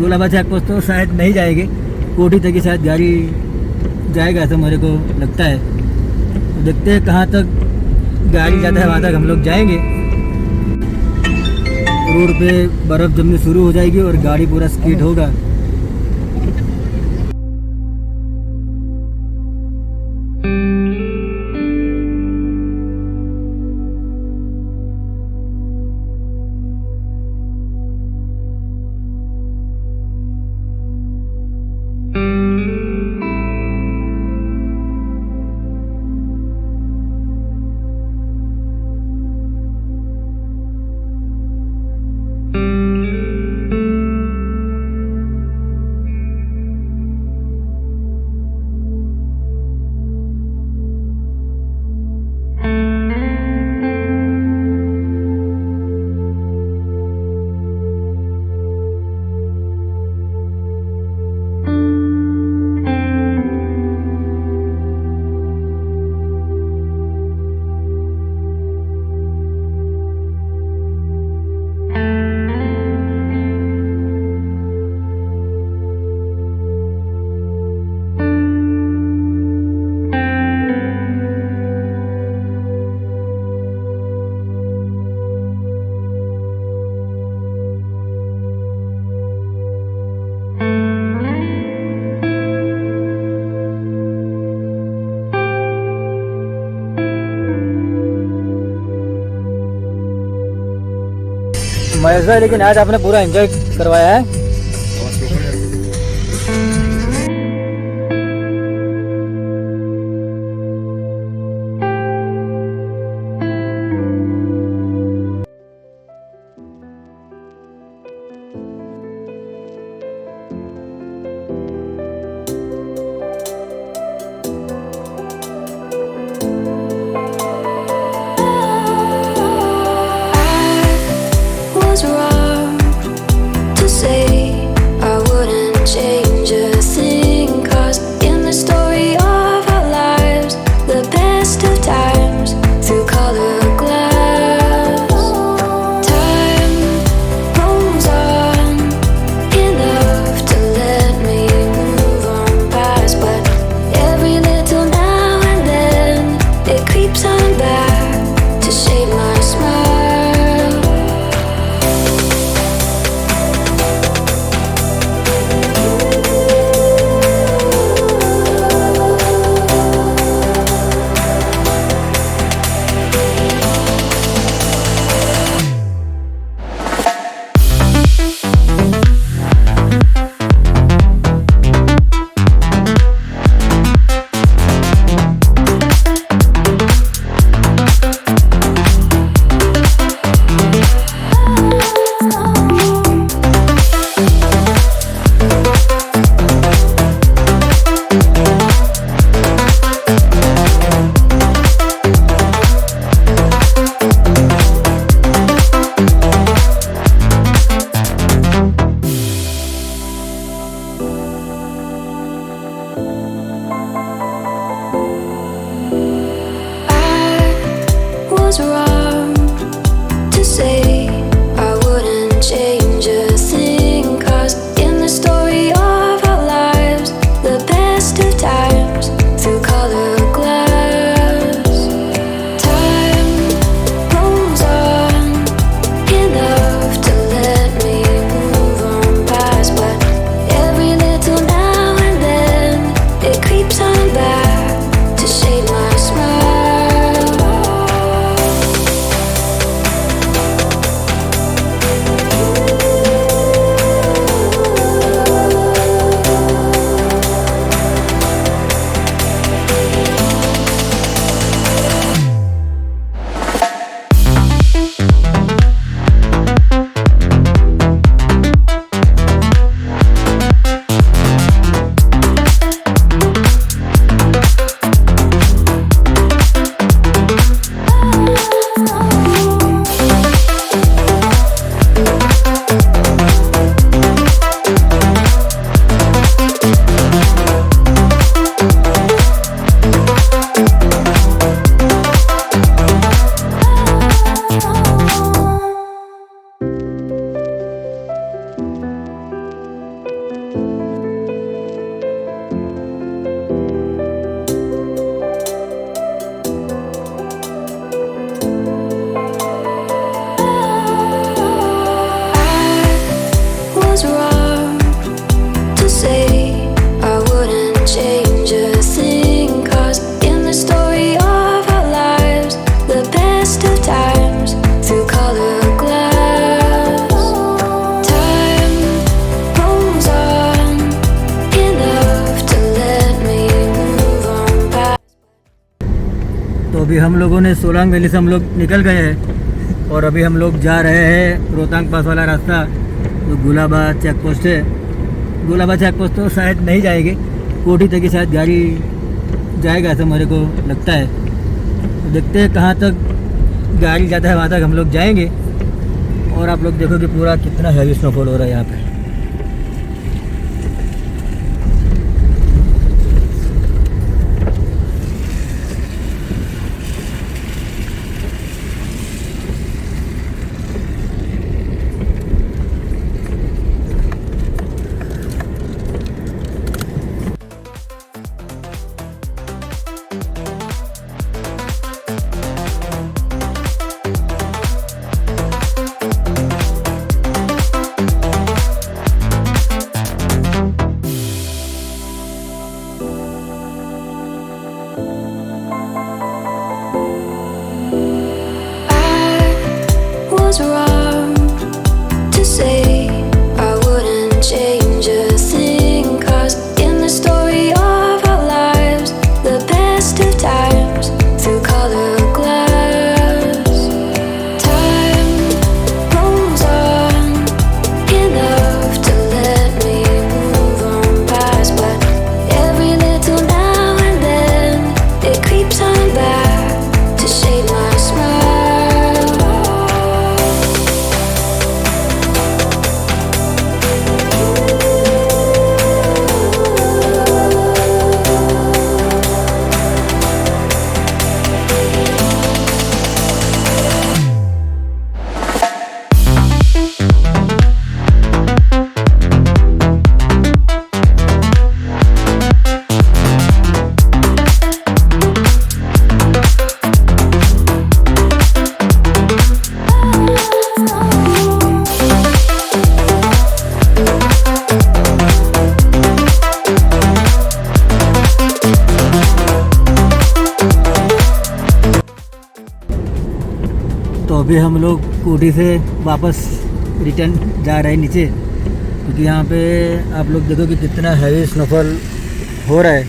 Golabad check post तो शायद नहीं जाएंगे, कोठी तक ही शायद गाड़ी जाएगा ऐसा मेरे को लगता है। तो देखते हैं कहाँ तक गाड़ी जाता है, वहाँ तक हम लोग जाएंगे। रोड पे बर्फ़ जमनी शुरू हो जाएगी और गाड़ी पूरा स्कीड होगा। मजा है, लेकिन आज आपने पूरा एंजॉय करवाया है। Was wrong to say अभी हम लोगों ने सोलांग वैली से हम लोग निकल गए हैं और अभी हम लोग जा रहे हैं रोहतांग पास वाला रास्ता जो गुलाबाद चेक पोस्ट है। गुलाबाद चेक पोस्ट तो शायद नहीं जाएगी, कोठी तक ही शायद गाड़ी जाएगा ऐसा मेरे को लगता है। तो देखते हैं कहाँ तक गाड़ी जाता है वहाँ तक हम लोग जाएंगे। और आप लोग देखो कि पूरा कितना हैवी स्नोफॉल हो रहा है यहाँ पे। Was wrong to say I wouldn't change a thing, 'cause in the story of our lives, the best of times through color glass, time rolls on enough to let me move on past, but every little now and then it creeps on back to shade my smile. तो अभी हम लोग कोठी से वापस return जा रहे हैं नीचे, क्योंकि यहाँ पे आप लोग देखो कि कितना हैवी स्नोफॉल हो रहा है।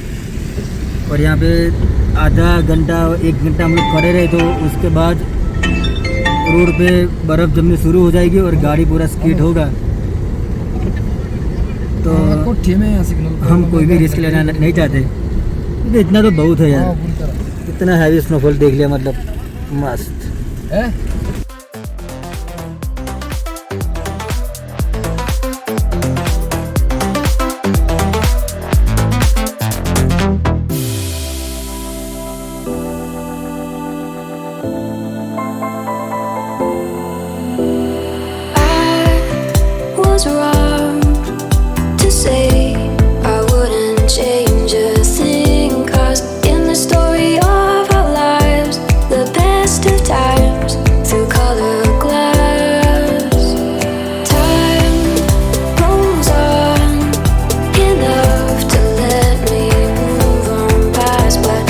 और यहाँ पे आधा घंटा 1 घंटा हम लोग खड़े रहे, तो उसके बाद रोड पे बर्फ़ जमनी शुरू हो जाएगी और गाड़ी पूरा स्कीड होगा। तो हम कोई भी रिस्क लेना नहीं चाहते, क्योंकि इतना तो बहुत है यार। इतना हैवी स्नोफॉल देख लिया, मतलब मस्त है। Was wrong to say I wouldn't change a thing, 'cause in the story of our lives, the best of times through color glass, time rolls on enough to let me move on past, but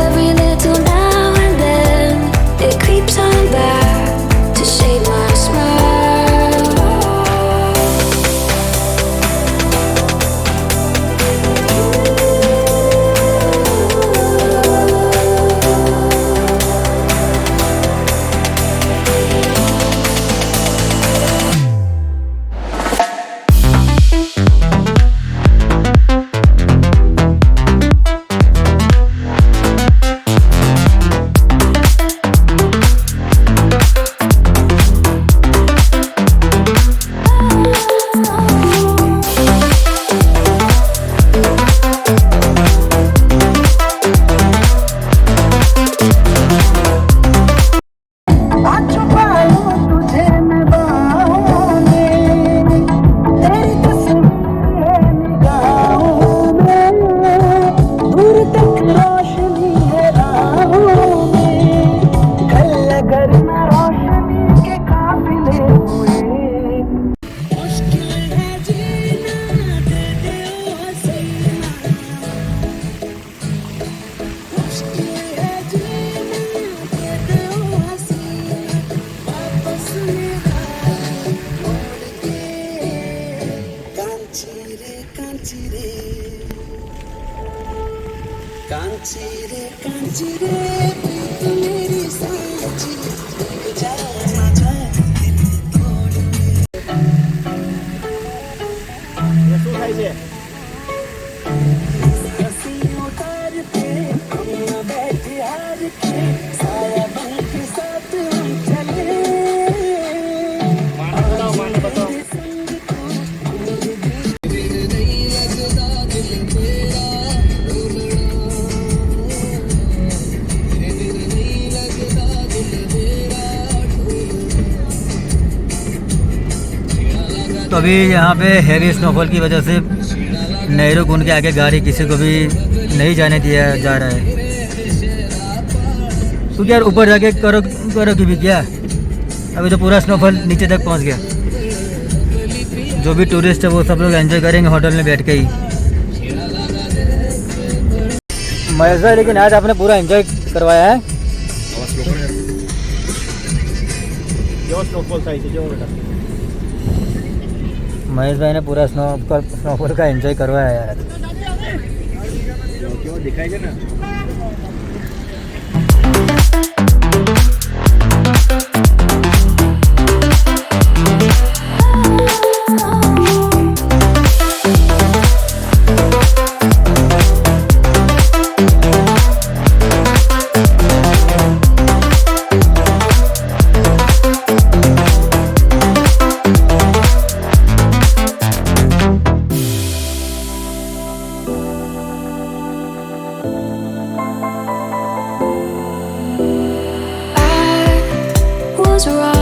every little now and then it creeps on back to shade my smile. Kanchi रे तो अभी यहाँ पे heavy snowfall की वजह से नेहरू कुंड के आगे गाड़ी किसी को भी नहीं जाने दिया जा रहा है। तो यार ऊपर जाके करो करो कि भी क्या, अभी तो पूरा स्नोफॉल नीचे तक पहुँच गया। जो भी टूरिस्ट है वो सब लोग एंजॉय करेंगे होटल में बैठ के ही। मज़ा है, लेकिन आज आपने पूरा एंजॉय करवाया है। महेश भाई ने पूरा स्नोफॉल का एंजॉय करवाया है यार। क्यों दिखाएगा ना। was wrong